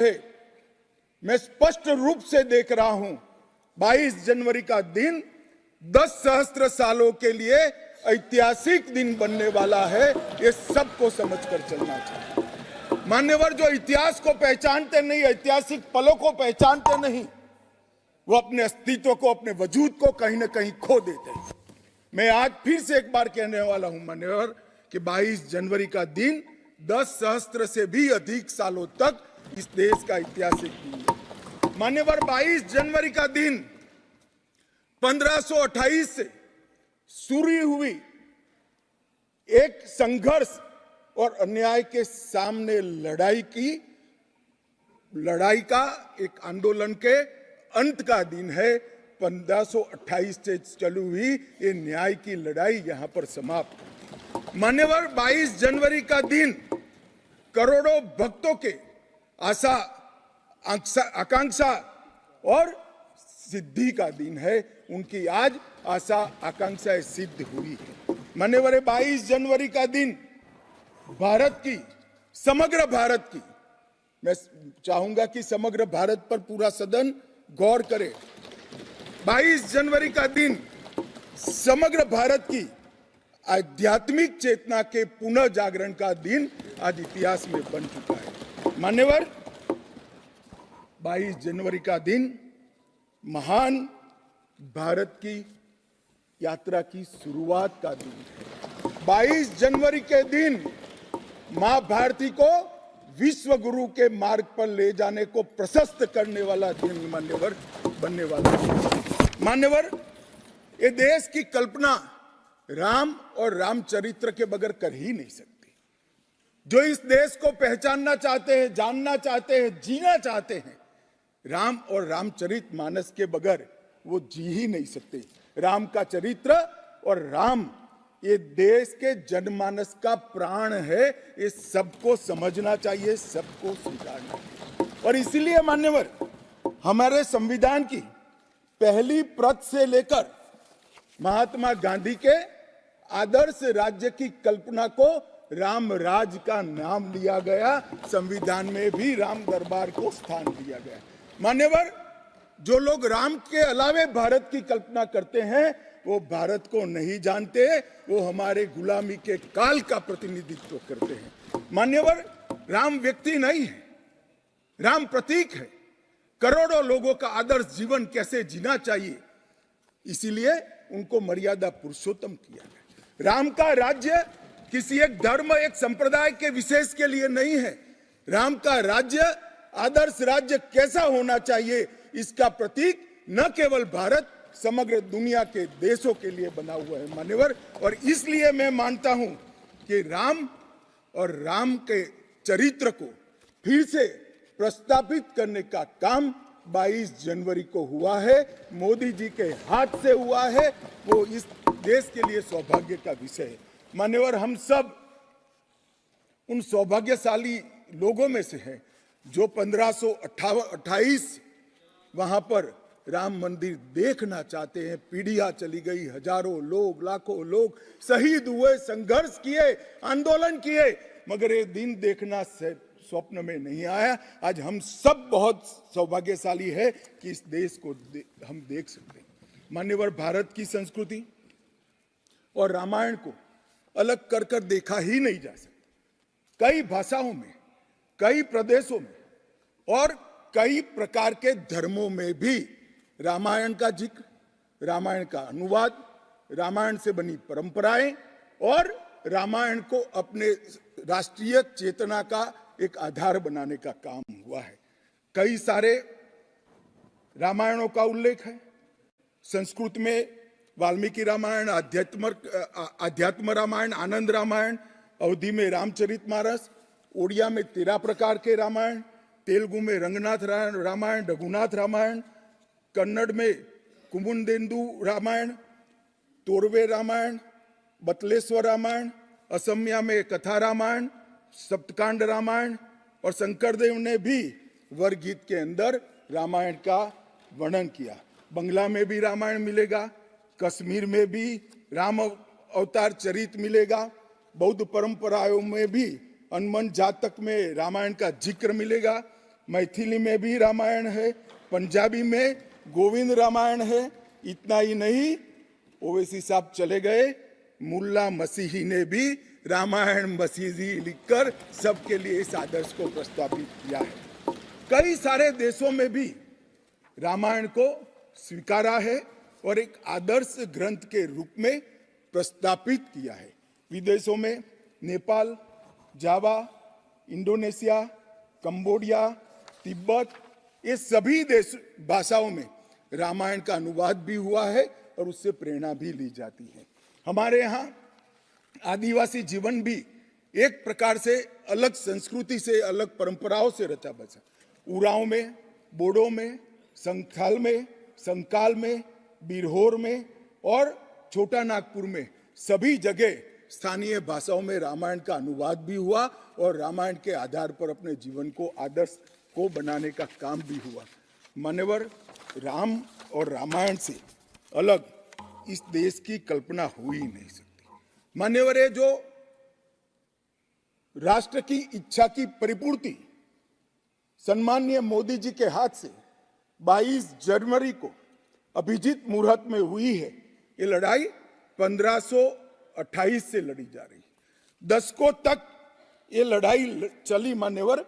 मैं स्पष्ट रूप से देख रहा हूं 22 जनवरी का दिन 10 सहस्त्र सालों के लिए ऐतिहासिक दिन बनने वाला है। ये सबको समझकर चलना चाहिए। मान्यवर, जो इतिहास को पहचानते नहीं, ऐतिहासिक पलों को पहचानते नहीं, वो अपने अस्तित्व को, अपने वजूद को कहीं ना कहीं खो देते हैं। मैं आज फिर से एक बार कहने वाला हूं मान्यवर कि 22 जनवरी का दिन 10 सहस्त्र से भी अधिक सालों तक इस देश का ऐतिहासिक दिन है। मान्यवर, 22 जनवरी का दिन 1528 से शुरू हुई एक संघर्ष और अन्याय के सामने लड़ाई का एक आंदोलन के अंत का दिन है। 1528 से चली हुई ये न्याय की लड़ाई यहां पर समाप्त। मान्यवर, 22 जनवरी का दिन करोड़ों भक्तों के आशा, आकांक्षा और सिद्धि का दिन है। उनकी आज आशा आकांक्षाएं सिद्ध हुई है। मान्यवर, 22 जनवरी का दिन भारत की, समग्र भारत की, मैं चाहूंगा कि समग्र भारत पर पूरा सदन गौर करे। 22 जनवरी का दिन समग्र भारत की आध्यात्मिक चेतना के पुनः जागरण का दिन आज इतिहास में बन चुका है। मान्यवर, 22 जनवरी का दिन महान भारत की यात्रा की शुरुआत का दिन है। 22 जनवरी के दिन मां भारती को विश्व गुरु के मार्ग पर ले जाने को प्रशस्त करने वाला दिन मान्यवर बनने वाला है। मान्यवर, ये देश की कल्पना राम और रामचरित्र के बगैर कर ही नहीं सकती। जो इस देश को पहचानना चाहते हैं, जानना चाहते हैं, जीना चाहते हैं, राम और रामचरित मानस के बगैर वो जी ही नहीं सकते। राम का चरित्र और राम ये देश के जनमानस का प्राण है। ये सबको समझना चाहिए, सबको स्वीकारना चाहिए। और इसीलिए मान्यवर, हमारे संविधान की पहली प्रत से लेकर महात्मा गांधी के आदर्श राज्य की कल्पना को राम राज का नाम लिया गया। संविधान में भी राम दरबार को स्थान दिया गया। मान्यवर, जो लोग राम के अलावे भारत की कल्पना करते हैं वो भारत को नहीं जानते, वो हमारे गुलामी के काल का प्रतिनिधित्व करते हैं। मान्यवर, राम व्यक्ति नहीं है, राम प्रतीक है। करोड़ों लोगों का आदर्श जीवन कैसे जीना चाहिए, इसीलिए उनको मर्यादा पुरुषोत्तम किया गया। राम का राज्य किसी एक धर्म, एक संप्रदाय के विशेष के लिए नहीं है। राम का राज्य, आदर्श राज्य कैसा होना चाहिए, इसका प्रतीक न केवल भारत, समग्र दुनिया के देशों के लिए बना हुआ है मान्यवर। और इसलिए मैं मानता हूं कि राम और राम के चरित्र को फिर से प्रस्तावित करने का काम 22 जनवरी को हुआ है, मोदी जी के हाथ से हुआ है। वो इस देश के लिए सौभाग्य का विषय है। मान्यवर, हम सब उन सौभाग्यशाली लोगों में से हैं जो 1528 वहां पर राम मंदिर देखना चाहते हैं। पीढ़ियां चली गई, हजारों लोग, लाखों लोग शहीद हुए, संघर्ष किए, आंदोलन किए, मगर ये दिन देखना स्वप्न में नहीं आया। आज हम सब बहुत सौभाग्यशाली है कि इस देश को हम देख सकते हैं। मान्यवर, भारत की संस्कृति और रामायण को अलग कर कर देखा ही नहीं जा सकता। कई भाषाओं में, कई प्रदेशों में और कई प्रकार के धर्मों में भी रामायण का जिक्र, रामायण का अनुवाद, रामायण से बनी परंपराएं और रामायण को अपने राष्ट्रीय चेतना का एक आधार बनाने का काम हुआ है। कई सारे रामायणों का उल्लेख है। संस्कृत में वाल्मीकि रामायण, अध्यात्म रामायण, आनंद रामायण, अवधी में रामचरितमानस, ओडिया में 13 प्रकार के रामायण, तेलुगु में रंगनाथ रामायण, रघुनाथ रामायण, कन्नड़ में कुमुदेन्दु रामायण, तोरवे रामायण, बतलेश्वर रामायण, असमिया में कथा रामायण, सप्तकांड रामायण, और शंकरदेव ने भी वरगीत के अंदर रामायण का वर्णन किया। बंगला में भी रामायण मिलेगा, कश्मीर में भी राम अवतार चरित मिलेगा, बौद्ध परंपराओं में भी हनुमान जातक में रामायण का जिक्र मिलेगा, मैथिली में भी रामायण है, पंजाबी में गोविंद रामायण है। इतना ही नहीं, ओवैसी साहब चले गए, मुल्ला मसीही ने भी रामायण मसीही लिखकर सबके लिए इस आदर्श को प्रस्तावित किया है। कई सारे देशों में भी रामायण को स्वीकारा है और एक आदर्श ग्रंथ के रूप में प्रस्तावित किया है। विदेशों में नेपाल, जावा, इंडोनेशिया, कंबोडिया, तिब्बत, ये सभी देश भाषाओं में रामायण का अनुवाद भी हुआ है और उससे प्रेरणा भी ली जाती है। हमारे यहाँ आदिवासी जीवन भी एक प्रकार से अलग संस्कृति से, अलग परंपराओं से रचा बसा। उरांव में, बोडो में, संथाल में, संकाल में, बिरहोर में और छोटा नागपुर में सभी जगह स्थानीय भाषाओं में रामायण का अनुवाद भी हुआ और रामायण के आधार पर अपने जीवन को आदर्श को बनाने का काम भी हुआ। मान्यवर, राम और रामायण से अलग इस देश की कल्पना हो ही नहीं सकती। मान्यवर, ये जो राष्ट्र की इच्छा की परिपूर्ति सम्माननीय मोदी जी के हाथ से 22 जनवरी को अभिजीत मुहूर्त में हुई है। ये लड़ाई 1528 से लड़ी जा रही है। दशकों तक ये लड़ाई चली। मान्यवर,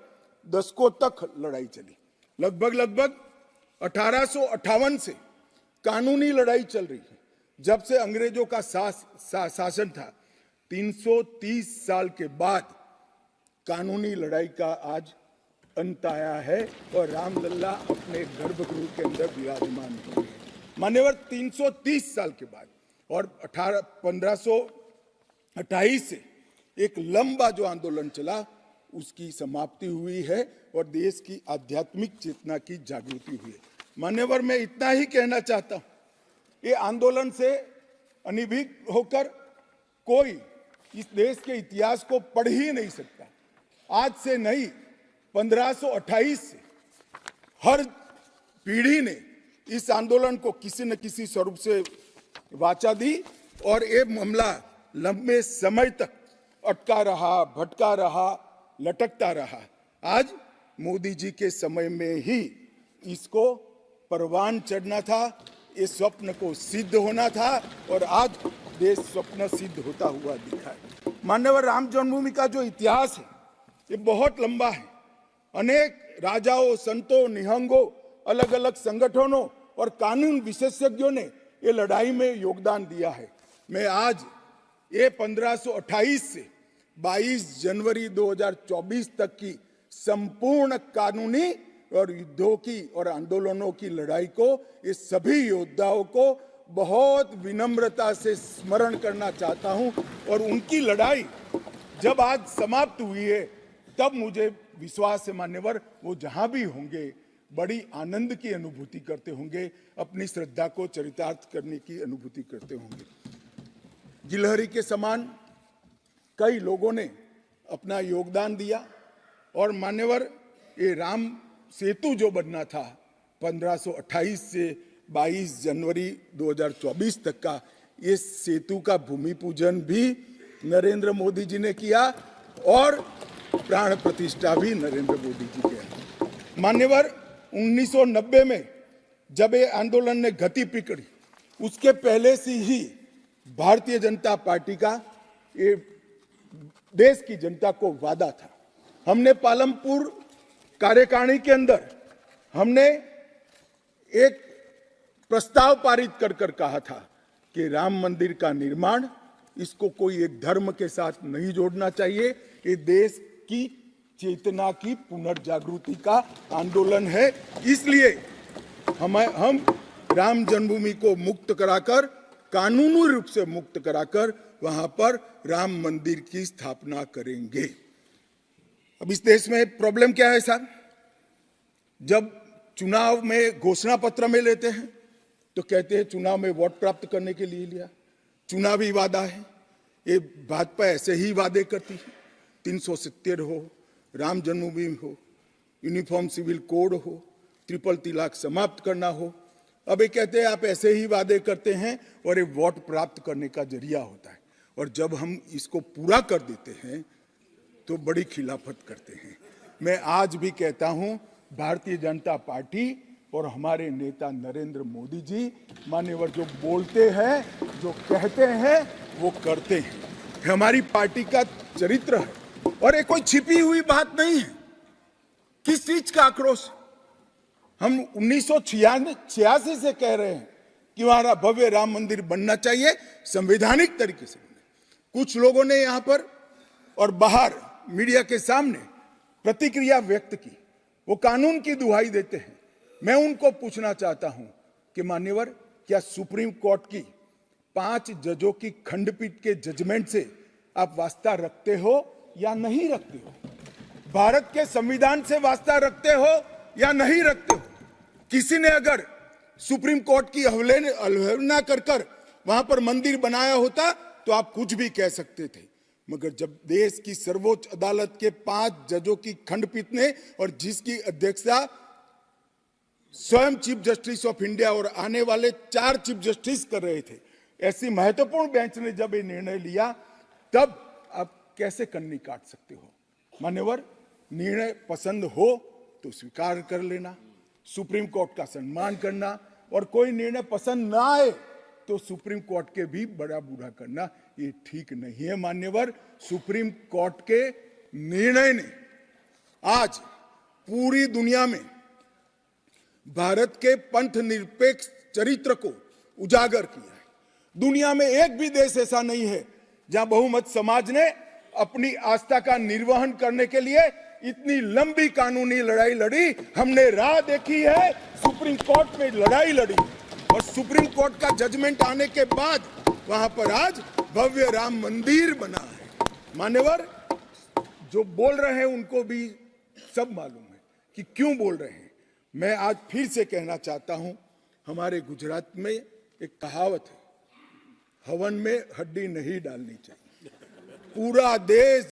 दशकों तक लड़ाई चली। लगभग 1858 से कानूनी लड़ाई चल रही है। जब से अंग्रेजों का शासन था, 330 साल के बाद कानूनी लड़ाई का आज अंत आया है और रामलला अपने गर्भगृह के अंदर विराजमान हुए हैं। मान्यवर, 330 साल के बाद और 1528 से एक लंबा जो आंदोलन चला उसकी समाप्ति हुई है और देश की आध्यात्मिक चेतना की जागृति हुई है। मान्यवर, मैं इतना ही कहना चाहता हूं, ये आंदोलन से अनभिज्ञ होकर कोई इस देश के इतिहास को पढ़ ही नहीं सकता। आज से नहीं, 1528 से हर पीढ़ी ने इस आंदोलन को किसी न किसी स्वरूप से वाचा दी और ये मामला लंबे समय तक अटका रहा, भटका रहा, लटकता रहा। आज मोदी जी के समय में ही इसको परवान चढ़ना था, ये स्वप्न को सिद्ध होना था और आज देश स्वप्न सिद्ध होता हुआ दिखा है। मान्यवर, राम जन्मभूमि का जो इतिहास है ये बहुत लंबा है। अनेक राजाओं, संतों, निहंगों, अलग अलग संगठनों और कानून विशेषज्ञों ने ये लड़ाई में योगदान दिया है। मैं आज ये 1528 से 22 जनवरी 2024 तक की संपूर्ण कानूनी और युद्धों की और आंदोलनों की लड़ाई को, ये सभी योद्धाओं को बहुत विनम्रता से स्मरण करना चाहता हूं और उनकी लड़ाई जब आज समाप्त हुई है तब मुझे विश्वास है मान्यवर, वो जहां भी होंगे बड़ी आनंद की अनुभूति करते होंगे, अपनी श्रद्धा को चरितार्थ करने की अनुभूति करते होंगे। गिलहरी के समान कई लोगों ने अपना योगदान दिया और मान्यवर, ये राम सेतु जो बनना था 1528 से 22 जनवरी 2024 तक का, ये सेतु का भूमि पूजन भी नरेंद्र मोदी जी ने किया और प्राण प्रतिष्ठा भी नरेंद्र मोदी जी के। मान्यवर, 1990 में जब ये आंदोलन ने गति पकड़ी, उसके पहले से ही भारतीय जनता पार्टी का ये देश की जनता को वादा था। हमने पालमपुर कार्यकारिणी के अंदर हमने एक प्रस्ताव पारित कर कहा था कि राम मंदिर का निर्माण, इसको कोई एक धर्म के साथ नहीं जोड़ना चाहिए। ये देश की चेतना की पुनर्जागृति का आंदोलन है। इसलिए हम राम जन्मभूमि को मुक्त कराकर, कानूनी रूप से मुक्त कराकर वहां पर राम मंदिर की स्थापना करेंगे। अब इस देश में प्रॉब्लम क्या है साहब? जब चुनाव में घोषणा पत्र में लेते हैं तो कहते हैं चुनाव में वोट प्राप्त करने के लिए लिया। चुनावी वादा है, ये भाजपा ऐसे ही वादे करती है। 370 हो, राम जन्मभूमि हो, यूनिफॉर्म सिविल कोड हो, ट्रिपल तलाक समाप्त करना हो। अब ये कहते हैं आप ऐसे ही वादे करते हैं और ये वोट प्राप्त करने का जरिया होता है, और जब हम इसको पूरा कर देते हैं तो बड़ी खिलाफत करते हैं। मैं आज भी कहता हूं, भारतीय जनता पार्टी और हमारे नेता नरेंद्र मोदी जी मान्यवर जो बोलते हैं, जो कहते हैं, वो करते हैं। हमारी पार्टी का चरित्र है और ये कोई छिपी हुई बात नहीं है। किस चीज का आक्रोश? हम 1986 से कह रहे हैं कि हमारा भव्य राम मंदिर बनना चाहिए, संवैधानिक तरीके से बने। कुछ लोगों ने यहां पर और बाहर मीडिया के सामने प्रतिक्रिया व्यक्त की, वो कानून की दुहाई देते हैं। मैं उनको पूछना चाहता हूं कि मान्यवर, क्या सुप्रीम कोर्ट की 5 जजों की खंडपीठ के जजमेंट से आप वास्ता रखते हो या नहीं रखते हो? भारत के संविधान से वास्ता रखते हो या नहीं रखते हो? किसी ने अगर सुप्रीम कोर्ट की अवहेलना कर वहां पर मंदिर बनाया होता तो आप कुछ भी कह सकते थे, मगर जब देश की सर्वोच्च अदालत के 5 जजों की खंडपीठ ने और जिसकी अध्यक्षता स्वयं चीफ जस्टिस ऑफ इंडिया और आने वाले 4 चीफ जस्टिस कर रहे थे, ऐसी महत्वपूर्ण बेंच ने जब ये निर्णय लिया, तब आप कैसे कन्नी काट सकते हो? मान्यवर, निर्णय पसंद हो तो स्वीकार कर लेना, सुप्रीम कोर्ट का सम्मान करना, और कोई निर्णय पसंद ना आए तो सुप्रीम कोर्ट के भी बड़ा बूढ़ा करना, ये ठीक नहीं है। मान्यवर, सुप्रीम कोर्ट के निर्णय ने आज पूरी दुनिया में भारत के पंथ निरपेक्ष चरित्र को उजागर किया है। दुनिया में एक भी देश ऐसा नहीं है जहां बहुमत समाज ने अपनी आस्था का निर्वहन करने के लिए इतनी लंबी कानूनी लड़ाई लड़ी। हमने राह देखी है, सुप्रीम कोर्ट में लड़ाई लड़ी, और सुप्रीम कोर्ट का जजमेंट आने के बाद वहां पर आज भव्य राम मंदिर बना है। मान्यवर, जो बोल रहे हैं उनको भी सब मालूम है कि क्यों बोल रहे हैं। मैं आज फिर से कहना चाहता हूं, हमारे गुजरात में एक कहावत है, हवन में हड्डी नहीं डालनी चाहिए। पूरा देश